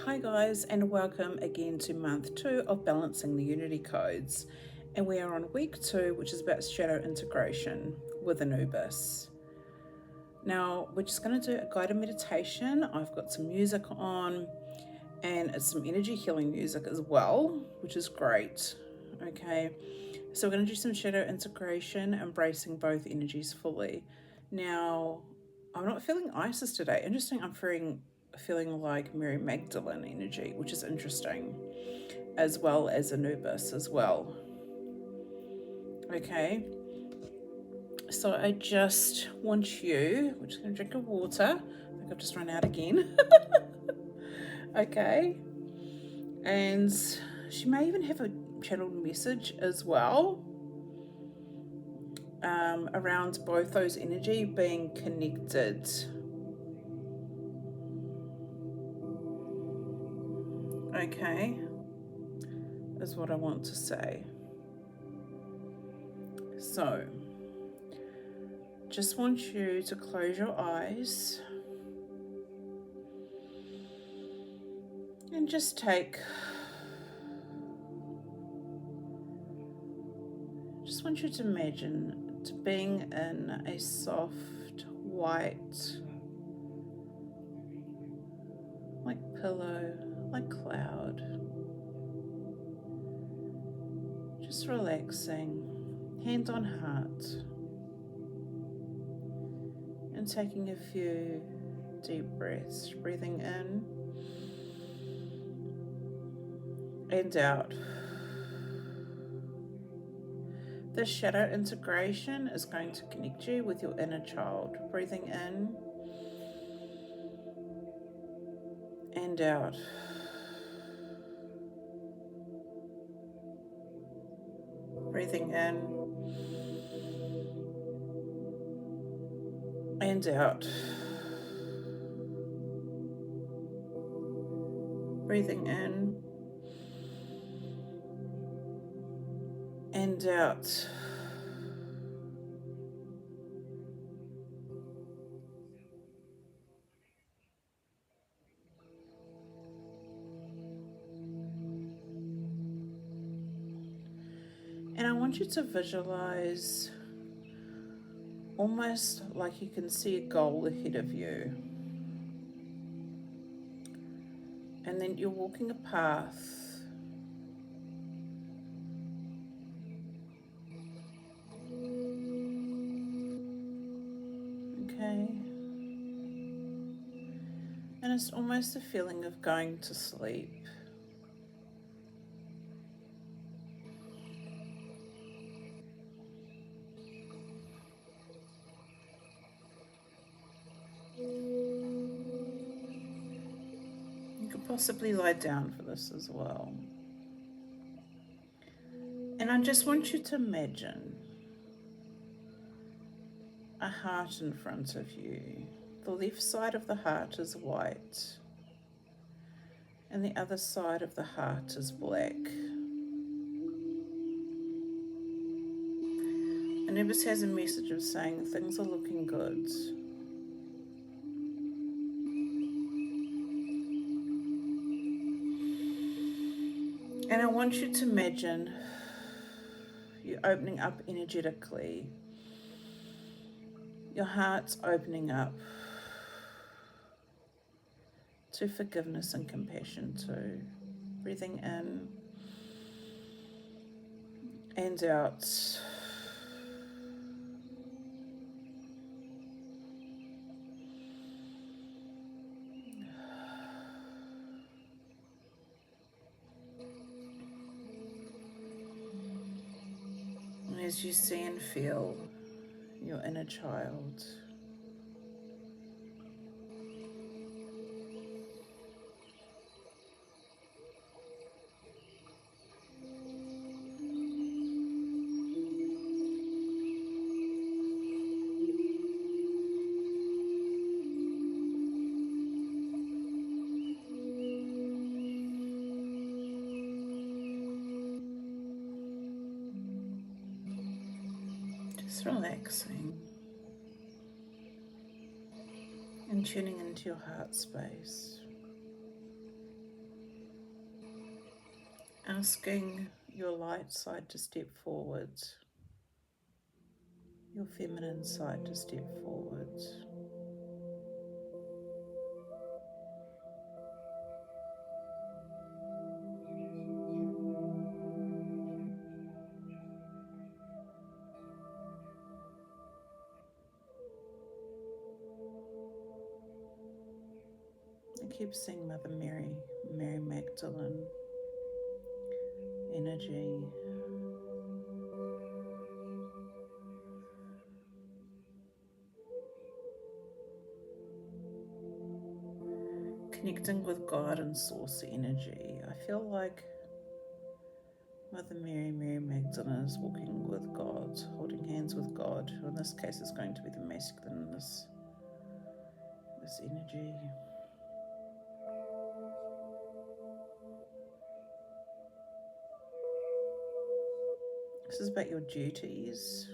Hi guys, and welcome again to month 2 of Balancing the Unity Codes. And we are on week 2, which is about shadow integration with Anubis. Now, we're just going to do a guided meditation. I've got some music on, and it's some energy healing music as well, which is great. Okay, so we're going to do some shadow integration, embracing both energies fully. Now, I'm not feeling Isis today. Interesting, I'm feeling like Mary Magdalene energy, which is interesting, as well as Anubis as well. Okay, so I just want you, we're just going to drink a water. I think I've just run out again. Okay, and she may even have a channeled message as well around both those energy being connected. Okay, is what I want to say. So, just want you to close your eyes and just want you to imagine to being in a soft white, like pillow, like cloud. Just relaxing, hand on heart, and taking a few deep breaths, breathing in and out. This shadow integration is going to connect you with your inner child. Breathing in and out. Breathing in and out. Breathing in and out. And I want you to visualize almost like you can see a goal ahead of you. And then you're walking a path. Okay. And it's almost a feeling of going to sleep. You could possibly lie down for this as well. And I just want you to imagine a heart in front of you. The left side of the heart is white, and the other side of the heart is black. Anubis has a message of saying things are looking good. And I want you to imagine you opening up energetically. Your heart's opening up to forgiveness and compassion too. Breathing in and out. And as you see and feel your inner child, just relaxing and tuning into your heart space. Asking your light side to step forward, your feminine side to step forward. I keep seeing Mother Mary, Mary Magdalene energy. Connecting with God and source energy. I feel like Mother Mary, Mary Magdalene is walking with God, holding hands with God, who in this case is going to be the masculine in this energy. This is about your duties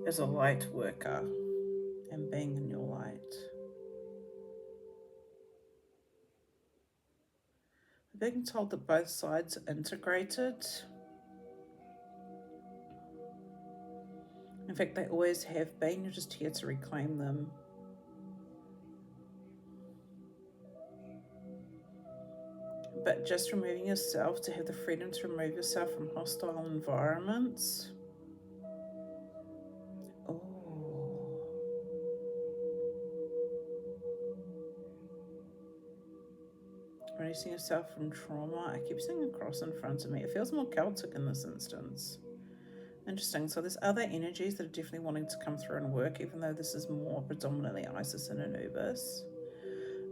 as a light worker and being in your light. I'm being told that both sides are integrated. In fact, they always have been. You're just here to reclaim them. But just removing yourself to have the freedom to remove yourself from hostile environments. Oh. Releasing yourself from trauma. I keep seeing a cross in front of me. It feels more Celtic in this instance. Interesting. So there's other energies that are definitely wanting to come through and work, even though this is more predominantly Isis and Anubis.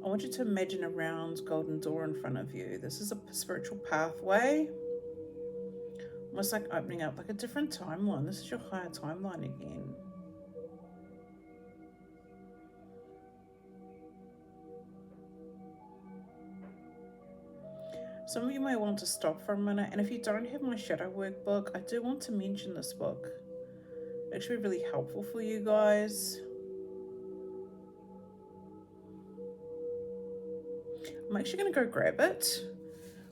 I want you to imagine a round golden door in front of you. This is a spiritual pathway, almost like opening up like a different timeline. This is your higher timeline again. Some of you may want to stop for a minute, and if you don't have my shadow work book, I do want to mention this book. It's actually really helpful for you guys. I'm actually going to go grab it.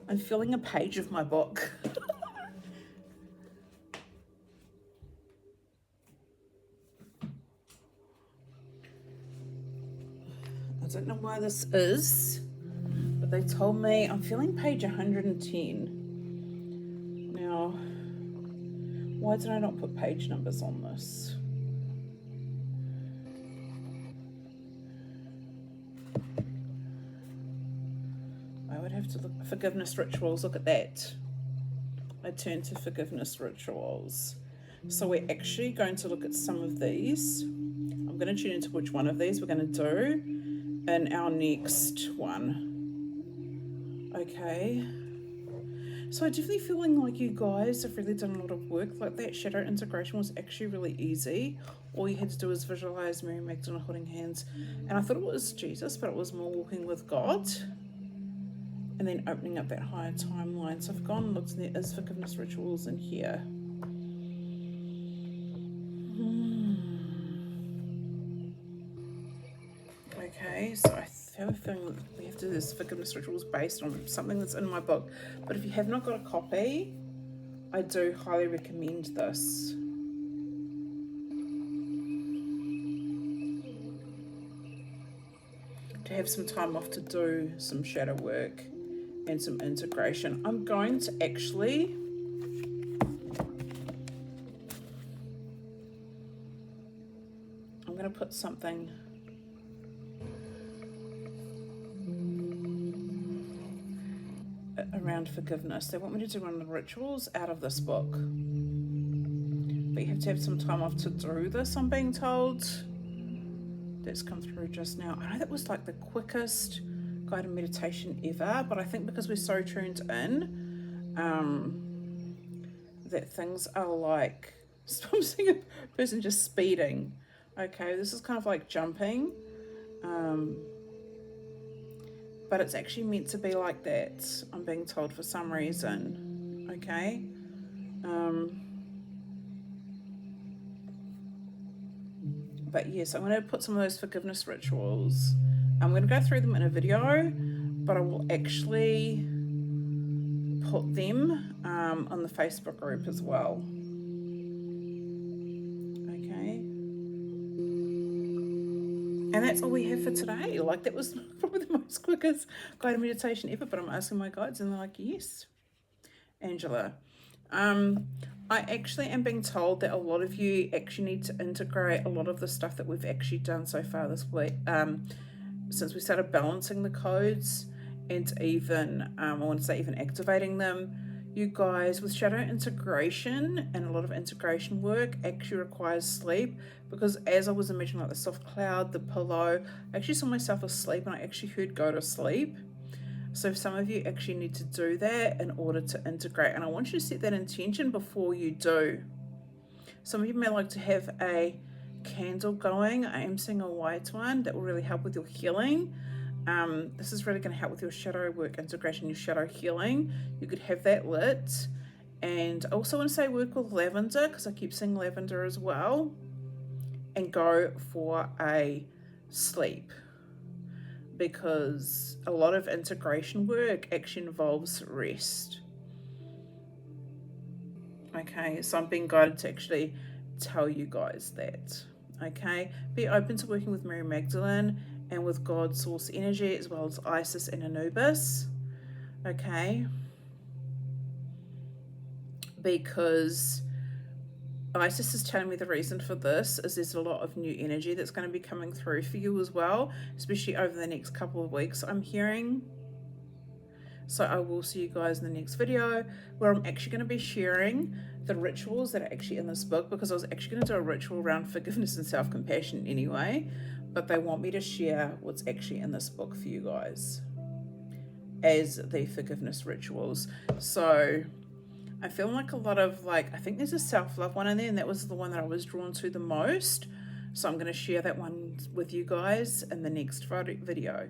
I'm filling a page of my book. I don't know why this is, but they told me I'm feeling page 110. Now, why did I not put page numbers on this? I would have to look. Forgiveness rituals, look at that. I turn to forgiveness rituals. So we're actually going to look at some of these. I'm going to tune into which one of these we're going to do in our next one. Okay. So I definitely feeling like you guys have really done a lot of work. Like that shadow integration was actually really easy. All you had to do was visualize Mary Magdalene holding hands. And I thought it was Jesus, but it was more walking with God. And then opening up that higher timeline. So I've gone and looked, and there is forgiveness rituals in here. Okay, so I have a feeling that we have to do this forgiveness rituals based on something that's in my book. But if you have not got a copy, I do highly recommend this. To have some time off to do some shadow work and some integration. I'm going to actually put something around forgiveness. They want me to do one of the rituals out of this book. But you have to have some time off to do this, I'm being told. That's come through just now. I know that was like the quickest guided meditation ever, but I think because we're so tuned in, that things are like, I'm seeing a person just speeding. Okay, this is kind of like jumping. But it's actually meant to be like that, I'm being told, for some reason. Okay. But yes, I'm going to put some of those forgiveness rituals. I'm going to go through them in a video, but I will actually put them on the Facebook group as well. Okay. And that's all we have for today. Like, that was probably the most quickest guided meditation ever, but I'm asking my guides and they're like, yes, Angela. I actually am being told that a lot of you actually need to integrate a lot of the stuff that we've actually done so far this week, since we started balancing the codes and even, I want to say even activating them. You guys, with shadow integration and a lot of integration work actually requires sleep, because as I was imagining like the soft cloud, the pillow, I actually saw myself asleep and I actually heard go to sleep. So some of you actually need to do that in order to integrate, and I want you to set that intention before you do. Some of you may like to have a candle going. I am seeing a white one that will really help with your healing. This is really going to help with your shadow work integration, your shadow healing. You could have that lit. And I also want to say work with lavender, because I keep seeing lavender as well, and go for a sleep, because a lot of integration work actually involves rest. Okay, so I'm being guided to actually tell you guys that. Okay, be open to working with Mary Magdalene and with God Source Energy, as well as Isis and Anubis. Okay, because Isis is telling me the reason for this is there's a lot of new energy that's going to be coming through for you as well, especially over the next couple of weeks, I'm hearing. So I will see you guys in the next video, where I'm actually going to be sharing the rituals that are actually in this book, because I was actually going to do a ritual around forgiveness and self-compassion anyway, but they want me to share what's actually in this book for you guys as the forgiveness rituals. So I feel like a lot of, like, I think there's a self-love one in there, and that was the one that I was drawn to the most. So I'm going to share that one with you guys in the next video.